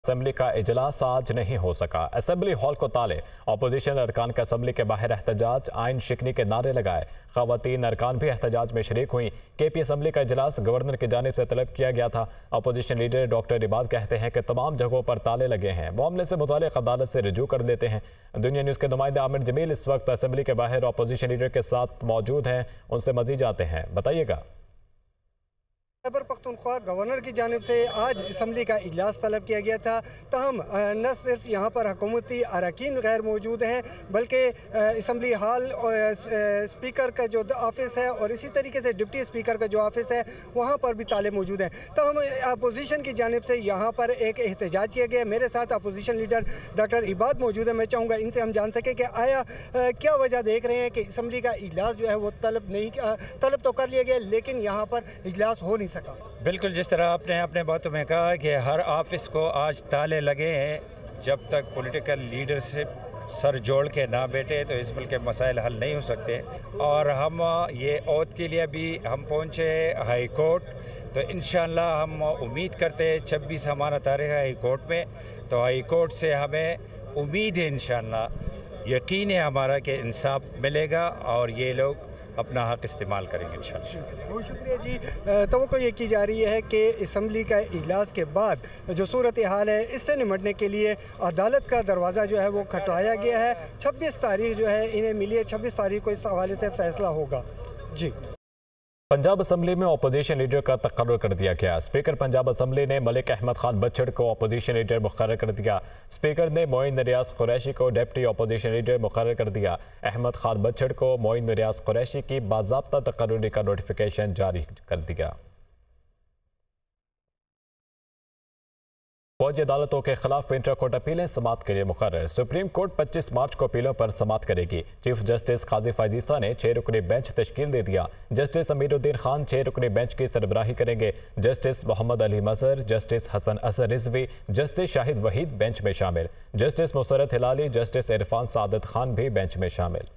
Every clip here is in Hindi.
असेंबली का इजलास आज नहीं हो सका। असेंबली हॉल को ताले, अपोजिशन अरकान का असेंबली के बाहर एहतजाज, आइन शिकनी के नारे लगाए। खवातीन अरकान भी एहतजाज में शरीक हुई। केपी असेंबली का इजलास गवर्नर की जानिब से तलब किया गया था। अपोजिशन लीडर डॉक्टर इबाद कहते हैं कि तमाम जगहों पर ताले लगे हैं, मामले से मुताल्लिक अदालत से रुजू कर देते हैं। दुनिया न्यूज़ के नुमाइंदा आमिर जमील इस वक्त असेंबली के बाहर अपोजिशन लीडर के साथ मौजूद हैं, उनसे मजीद जाते हैं, बताइएगा। खैबर पख्तूनख्वा गवर्नर की जानिब से आज असम्बली का इजलास तलब किया गया था, तहम न सिर्फ यहाँ पर हुकूमती अरकान गैर मौजूद हैं बल्कि असम्बली हॉल और स्पीकर का जो ऑफिस है और इसी तरीके से डिप्टी स्पीकर का जो ऑफिस है वहाँ पर भी ताले मौजूद हैं। तहम अपोजिशन की जानिब से यहाँ पर एक एहतजाज किया गया। मेरे साथ अपोजिशन लीडर डॉक्टर इबाद मौजूद है। मैं चाहूँगा इनसे हम जान सकें कि आया क्या वजह देख रहे हैं कि असम्बली का इजलास जो है वो तलब तो कर लिया गया लेकिन यहाँ पर इजलास हो नहीं। बिल्कुल, जिस तरह आपने अपने बातों में कहा कि हर ऑफिस को आज ताले लगे हैं, जब तक पॉलिटिकल लीडरशिप सर जोड़ के ना बैठे तो इस मुल्क के मसाइल हल नहीं हो सकते। और हम ये ओथ के लिए भी हम पहुँचे हाई कोर्ट, तो इंशाअल्लाह हम उम्मीद करते हैं 26 हमारा तारीख़ है हाई कोर्ट में, तो हाई कोर्ट से हमें उम्मीद है इंशाअल्लाह, यकीन है हमारा कि इंसाफ मिलेगा और ये लोग अपना हक इस्तेमाल करेंगे इंशाअल्लाह। बहुत शुक्रिया जी। तवक्को ये की जा रही है कि असम्बली का इजलास के बाद जो सूरत हाल है इससे निमटने के लिए अदालत का दरवाज़ा जो है वो खटवाया गया है। 26 तारीख जो है इन्हें मिली है, 26 तारीख को इस हवाले से फैसला होगा। जी, पंजाब असम्बली में अपोजिशन लीडर का तकर्रुर कर दिया गया। स्पीकर पंजाब असम्बली ने मलिक अहमद खान बच्छड़ को अपोजिशन लीडर मुकर्रर कर दिया। स्पीकर ने मोइन रियाज कुरैशी को डिप्टी अपोजिशन लीडर मुकर्रर कर दिया। अहमद खान बच्छड़ को मोइन रियाज कुरैशी की बाज़ाब्ता तकर्रुरी का नोटिफिकेशन जारी कर दिया। फौजी अदालतों के खिलाफ इंटर कोर्ट अपीलें समाअत के लिए मुकर्रर। सुप्रीम कोर्ट 25 मार्च को अपीलों पर समाअत करेगी। चीफ जस्टिस काजी फायजीस्ता ने 6 रुकनी बेंच तश्कील दे दिया। जस्टिस अमीरुद्दीन खान 6 रुकनी बेंच की सरबराही करेंगे। जस्टिस मोहम्मद अली मजहर, जस्टिस हसन असर रिजवी, जस्टिस शाहिद वहीद बेंच में शामिल। जस्टिस मुसरत हिलाली, जस्टिस इरफान सादत खान भी बेंच में शामिल।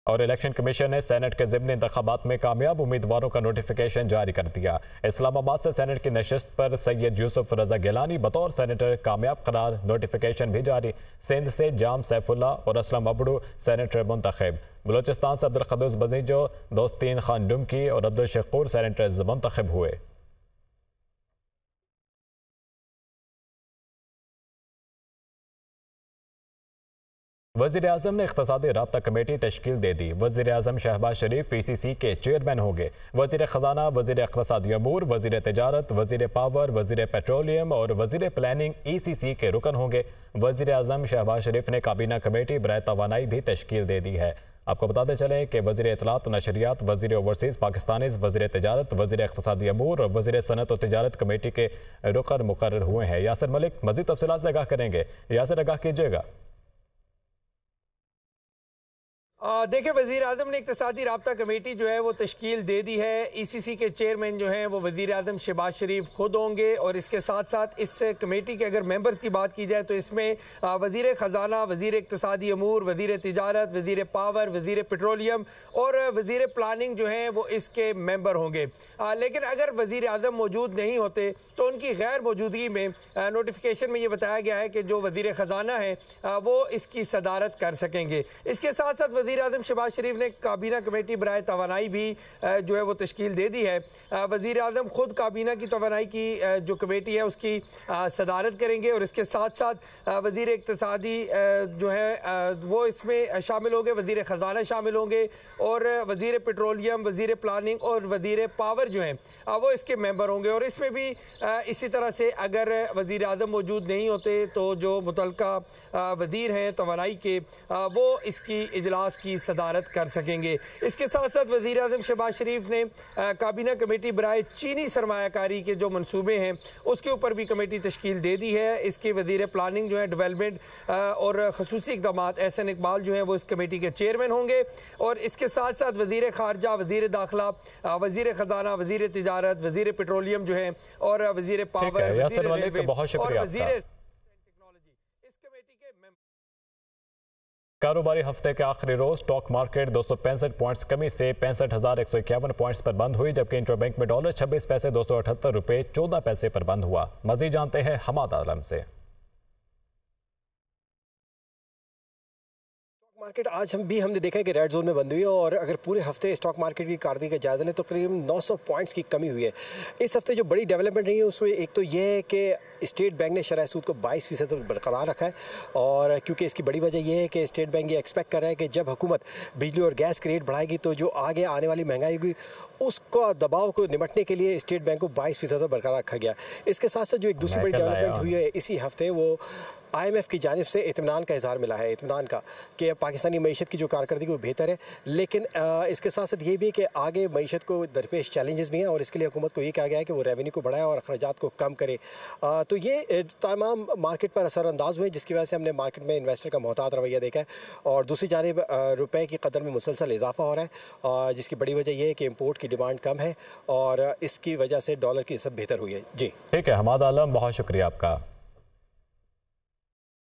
और इलेक्शन कमीशन ने सेनेट के ज़िमनी इंतखाबात में कामयाब उम्मीदवारों का नोटिफिकेशन जारी कर दिया। इस्लामाबाद से सेनेट की नशिस्त पर सैयद यूसुफ रजा गिलानी बतौर सेनेटर कामयाब करार, नोटिफिकेशन भी जारी। सिंध से जाम सैफुल्ला और असलम अबड़ू सेनेटर मुंतखब। बलोचिस्तान से अब्दुल कदूस बजीजो, दोस्तीन खान डुमकी और अब्दुल शकूर सेनेटर्स मुंतखब हुए। वज़ीर आज़म ने इक़्तिसादी राब्ता कमेटी तश्कील दे दी। वज़ीर आज़म शहबाज शरीफ PCC के चेयरमैन होंगे। वज़ीर ख़जाना, वज़ीर इक़्तिसादी अमूर, वज़ीर तिजारत, वज़ीर पावर, वज़ीर पेट्रोलियम और वज़ीर प्लानिंग ECC के रुकन होंगे। वज़ीर आज़म शहबाज शरीफ ने काबीना कमेटी बराए तवानाई भी तश्कील दे दी है। आपको बताते चलें कि वज़ीर इत्तलात नशरियात, वज़ीर ओवरसीज़ पाकिस्तानीज़, वज़ीर तिजारत, वज़ीर इक़्तिसादी अमूर और वज़ीर सनत और तिजारत कमेटी के रुकन मुकर्रर हुए हैं। यासिर मलिक मज़ीद तफ़सीलात से आगाह करेंगे। यासिर, आगाह कीजिएगा। देखिए, वज़ीर आज़म ने इक़्तिसादी राब्ता कमेटी जो है वो तश्कील दे दी है। ECC के चेयरमैन जो हैं वो वज़ीर आज़म शहबाज शरीफ खुद होंगे और इसके साथ साथ इस कमेटी के अगर मेंबर्स की बात की जाए तो इसमें वज़ीर ख़जाना, वज़ीर इक़्तिसादी अमूर, वज़ीर तिजारत, वज़ीर पावर, वज़ीर पेट्रोलियम और वज़ीर प्लानिंग जो हैं वो इसके मेंबर होंगे। लेकिन अगर वज़ीर आज़म मौजूद नहीं होते तो उनकी गैर मौजूदगी में नोटिफिकेशन में ये बताया गया है कि जो वज़ीर ख़जाना है वो इसकी सदारत कर सकेंगे। इसके साथ साथ वज़ीर आज़म शहबाज शरीफ ने काबीना कमेटी बराए तवानाई भी जो है वो तश्कील दे दी है। वज़ीर आज़म खुद काबीना की तवानाई की जो कमेटी है उसकी सदारत करेंगे और इसके साथ साथ वज़ीर इक़्तिसादी जो है वो इसमें शामिल होंगे, वज़ीर ख़जाना शामिल होंगे और वज़ीर पेट्रोलियम, वज़ीर प्लानिंग और वज़ीर पावर जो हैं वो इसके मेंबर होंगे। और इसमें भी इसी तरह से अगर वज़ीर आज़म मौजूद नहीं होते तो जो मुतल्लिका वज़ीर हैं तवानाई के वो इसकी इजलास की सदारत कर सकेंगे। इसके साथ साथ वज़ीर आज़म शहबाज शरीफ ने काबीना कमेटी बराए चीनी सरमायाकारी के जो मनसूबे हैं उसके ऊपर भी कमेटी तश्कील दे दी है। इसके वज़ीर प्लानिंग जो है डेवलपमेंट और खसूसी इक़दामात एहसन इकबाल जो हैं वो इस कमेटी के चेयरमैन होंगे। और इसके साथ साथ वज़ीर ख़ारजा, वज़ीर दाखिला, वज़ीर ख़जाना, वज़ीर तिजारत, वज़ीर पेट्रोलियम जो हैं और वज़ीर पावर, बहुत शुक्रिया। कारोबारी हफ्ते के आखिरी रोज स्टॉक मार्केट 265 पॉइंट्स कमी से 65,151 पॉइंट्स पर बंद हुई, जबकि इंटरबैंक में डॉलर 26 पैसे 278 रुपए 14 पैसे पर बंद हुआ। मजीद जानते हैं हमाद आलम से। मार्केट आज हमने देखा है कि रेड जोन में बंद हुई है और अगर पूरे हफ्ते स्टॉक मार्केट की कारदगी का जायजा लें तो करीबन 900 पॉइंट्स की कमी हुई है। इस हफ्ते जो बड़ी डेवलपमेंट रही है उसमें एक तो यह है कि स्टेट बैंक ने शरह सूद को 22% बरकरार रखा है, और क्योंकि इसकी बड़ी वजह यह है कि स्टेट बैंक ये एक्सपेक्ट कर रहा है कि जब हुकूमत बिजली और गैस के रेट बढ़ाएगी तो जो आगे आने वाली महंगाई होगी उसका दबाव को निपटने के लिए स्टेट बैंक को 22% बरकरार रखा गया। इसके साथ साथ जो एक दूसरी बड़ी डेवलपमेंट हुई है इसी हफ्ते, वो IMF की जानिब से इत्मीनान का इजहार मिला है, इत्मीनान का कि पाकिस्तानी मईशत की जो कारकर्दगी वो बेहतर है, लेकिन इसके साथ साथ ये भी है कि आगे मईशत को दरपेश चैलेंजेस भी हैं और इसके लिए हुकूमत को ये कहा गया है कि वो रेवेन्यू को बढ़ाए और अखराजात को कम करे। तो ये तमाम मार्केट पर असरअंदाज हुए, जिसकी वजह से हमने मार्केट में इन्वेस्टर का मोहतात रवैया देखा है। और दूसरी जानिब रुपये की कदर में मुसलसल इजाफा हो रहा है, जिसकी बड़ी वजह यह है कि इम्पोर्ट की डिमांड कम है और इसकी वजह से डॉलर की सब बेहतर हुई है। जी ठीक है हमाद आलम, बहुत शुक्रिया आपका।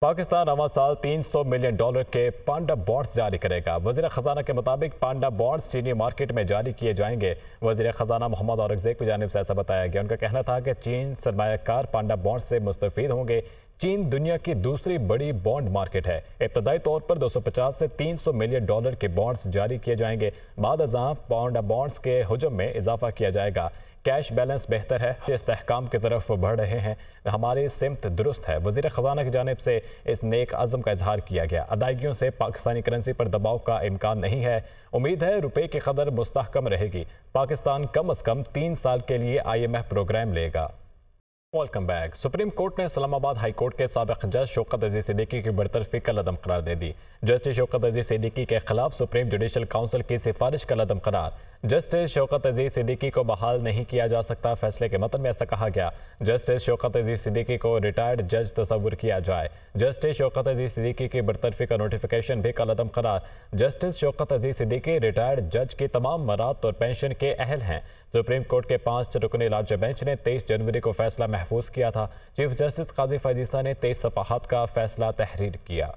पाकिस्तान रवां साल $300 मिलियन के पांडा बॉन्ड्स जारी करेगा। वज़ीर ख़जाना के मुताबिक पांडा बॉन्ड्स चीनी मार्केट में जारी किए जाएंगे। वज़ीर ख़जाना मोहम्मद औरंगज़ेब की जानिब से ऐसा बताया गया। उनका कहना था कि चीन सरमायाकार पांडा बॉन्ड्स से मुस्तफ़ीद होंगे। चीन दुनिया की दूसरी बड़ी बॉन्ड मार्केट है। इब्तदाई तौर पर 250 से $300 मिलियन के बॉन्ड्स जारी किए जाएंगे। बाद अज़ां पांडा बॉन्ड्स के हुजम में इजाफा किया जाएगा। कैश बैलेंस बेहतर है, इस्तेहकाम की तरफ बढ़ रहे हैं, हमारी सिमत दुरुस्त है। वज़ीर ख़जाना की जानिब से इस नेक अज़म का इजहार किया गया। अदायगियों से पाकिस्तानी करेंसी पर दबाव का इम्कान नहीं है। उम्मीद है रुपये की कदर मुस्तहकम रहेगी। पाकिस्तान कम अज़ कम 3 साल के लिए IMF प्रोग्राम लेगा। Welcome back. सुप्रीम कोर्ट ने इस्लामाबाद हाई कोर्ट के साबिक़ जज शौकत अजीज़ सिद्दीकी की बरतरफी कल अदम करार दे दी। जस्टिस शौकत अजीज़ सिद्दीकी के खिलाफ सुप्रीम जुडिशल काउंसिल की सिफारिश कल अदम करार। जस्टिस शौकत अजीज़ सिद्दीकी को बहाल नहीं किया जा सकता। फैसले के मतन में ऐसा कहा गया। जस्टिस शौकत अजीज़ सिद्दीकी को रिटायर्ड जज तस्वुर किया जाए। जस्टिस शौकत अजीज़ सिद्दीकी की बरतरफी का नोटिफिकेशन भी कल अदम करार। जस्टिस शौकत अजीज़ सिद्दीकी रिटायर्ड जज की तमाम मरात और पेंशन के अहल हैं। सुप्रीम कोर्ट के 5 रुकनी लार्ज बेंच ने 23 जनवरी को फैसला महफूज किया था। चीफ जस्टिस काजी फैजीसा ने 23 सफ़हात का फैसला तहरीर किया।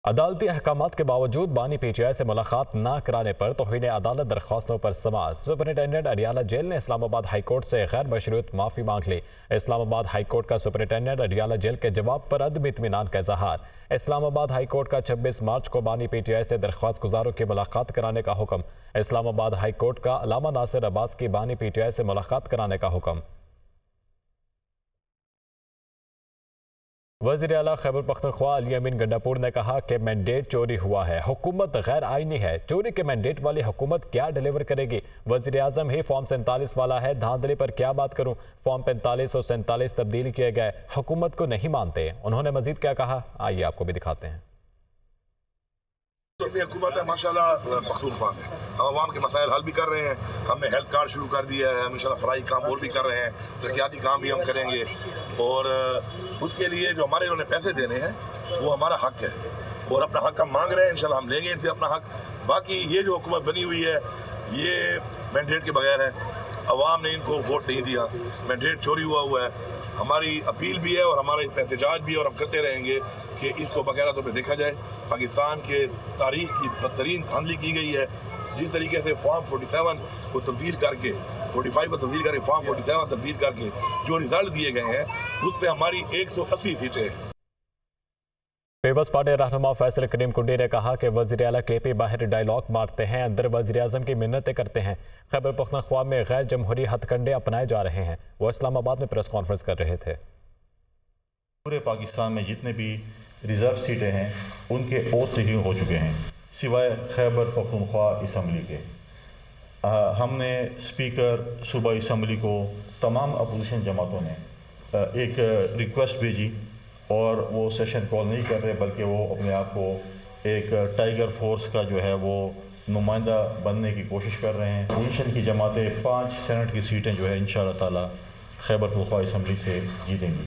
अदालती अहकामात के बावजूद बानी PTI से मुलाकात न कराने पर तौहीन अदालत दरख्वास्तों पर समाअत। सुपरिटेंडेंट अडियाला जेल ने इस्लामाबाद हाई कोर्ट से गैर मशरूत माफ़ी मांग ली। इस्लामाबाद हाई कोर्ट का सुपरिटेंडेंट अडियाला जेल के जवाब पर अदम इत्मीनान का इज़हार। इस्लामाबाद हाई कोर्ट का 26 मार्च को बानी PTI से दरख्वास्त गुजारों की मुलाकात कराने का हुक्म। इस्लामाबाद हाई कोर्ट का अलामा नासिर अब्बास की बानी PTI से मुलाकात कराने का हुक्म। वज़ीर आला खैबर पख्तूनख्वा अली अमीन गंडापुर ने कहा कि मैंडेट चोरी हुआ है, हुकूमत गैर आईनी है। चोरी के मैंडेट वाली हुकूमत क्या डिलीवर करेगी? वज़ीर आज़म ही फॉर्म 47 वाला है, धांधली पर क्या बात करूं? फॉर्म 45 और 47 तब्दील किए गए, हुकूमत को नहीं मानते। उन्होंने मजीद क्या कहा, आइए आपको भी दिखाते हैं। तो अपनी हुकूमत है माशाल्लाह पख्तूनख्वा में, हम आवाम के मसाइल हल भी कर रहे हैं। हमने हेल्थ कार्ड शुरू कर दिया है, हम इंशाल्लाह फराई काम और भी कर रहे हैं, तरक्याती काम भी हम करेंगे। और उसके लिए जो हमारे उन्होंने पैसे देने हैं वो हमारा हक है और अपना हक हम मांग रहे हैं। इंशाल्लाह हम लेंगे इनसे अपना हक। बाकी ये जो हुकूमत बनी हुई है ये मैंडेट के बगैर है, अवाम ने इनको वोट नहीं दिया, मैंडेट चोरी हुआ है। हमारी अपील भी है और हमारा इस पर एहतजाज भी है और हम करते रहेंगे कि इसको बाकायदा तौर पर देखा जाए। पाकिस्तान के तारीख की बदतरीन धांधली की गई है। जिस तरीके से फॉर्म 47 को तब्दील करके 45 को तब्दील करके फॉर्म 47 तब्दील करके जो रिजल्ट दिए गए हैं उस पर हमारी 180 सीटें हैं। पीपल्स पार्टी रहनुमा फैसल करीम कुंडी ने कहा कि वज़ीर आला KP बाहर डायलॉग मारते हैं, अंदर वज़ीर आज़म की मिन्नतें करते हैं। खैबर पख्तूनख्वा में गैर जमहूरी हथकंडे अपनाए जा रहे हैं। वो इस्लामाबाद में प्रेस कॉन्फ्रेंस कर रहे थे। पूरे पाकिस्तान में जितने भी रिजर्व सीटें हैं उनके ओथ टेकिंग हो चुके हैं, सिवाय खैबर पख्तूनख्वा असम्बली के। हमने स्पीकर सूबाई असम्बली को तमाम अपोजिशन जमातों ने एक रिक्वेस्ट भेजी और वो सेशन कॉल नहीं कर रहे, बल्कि वो अपने आप को एक टाइगर फोर्स का जो है वो नुमाइंदा बनने की कोशिश कर रहे हैं। अपोजिशन की जमातें 5 सेनेट की सीटें जो है इंशाअल्लाह ताला खैबर पख्तूनख्वा असम्बली से जीतेंगी।